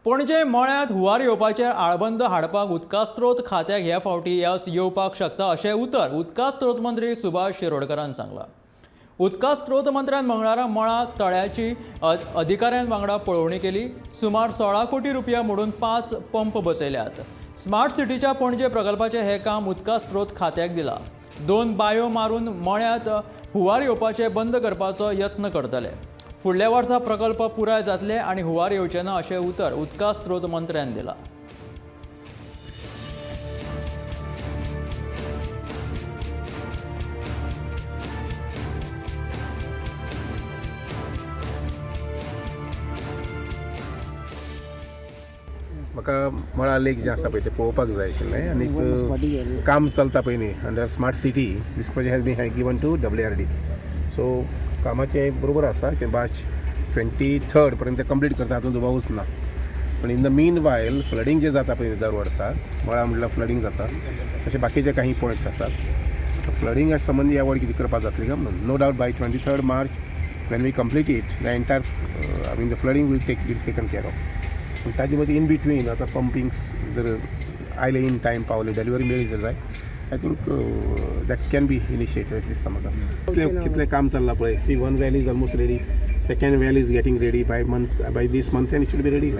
पणजे मळ्यांत हुंवार येवपाचेर आळबंद हाडपाक उदका स्त्रोत खात्याक ह्या फावटी येस येवपाक शकता अशें उतर उदका स्त्रोत मंत्री सुभाष शिरोडकरान सांगलां. उदका स्त्रोत मंत्र्यान मंगळारा मळा तळ्याची अधिकाऱ्यां वांगडा पळोवणी केली. सुमार 16 कोटी रुपया मोडून 5 पंप बसयल्यात. स्मार्ट सिटीच्या पणजे प्रकल्पाचें हे काम उदका स्त्रोत खात्याक दिलां. 2 बांयो मारून मळ्यांत हुंवार येवपाचे बंद करपाचो यत्न करतले. फुडल्या वर्सा प्रकल्प पुराय जातले आनी हुंवार येवचे ना अशें उतर उदका स्त्रोत मंत्र्यान दिलां. म्हाका मळा लेक जें आसा पळय तें पळोवपाक जाय आशिल्लें आनी काम चलता पळय न्ही under smart city this project has been given to WRD. So कामाचें बरोबर आसा की मार्च 23 पर्यंत कंप्लीट करता हातूंत दुबावूच ना. पण in the meanwhile flooding जें जाता पळय दर वर्साक मळा म्हणल्यार फ्लडींग जाता अशे बाकीचे काही पॉयंट्स आसात. फ्लडींग संबंदी ह्या वर्सा कितें करपाक जातली काय म्हणून no doubt by 23 March when we complete it the entire the flooding will taken care of. पण ताजे मदीं इन बिटवीन आतां पंपिंग्स जर आयले इन टायम पावले डिलिव्हरी मेळ्ळी जर जाय I think that can be initiated अशें दिसता म्हाका. कितलें काम चल्लां पळय see 1 well is almost ready. Second well is getting ready by this month end it should be ready.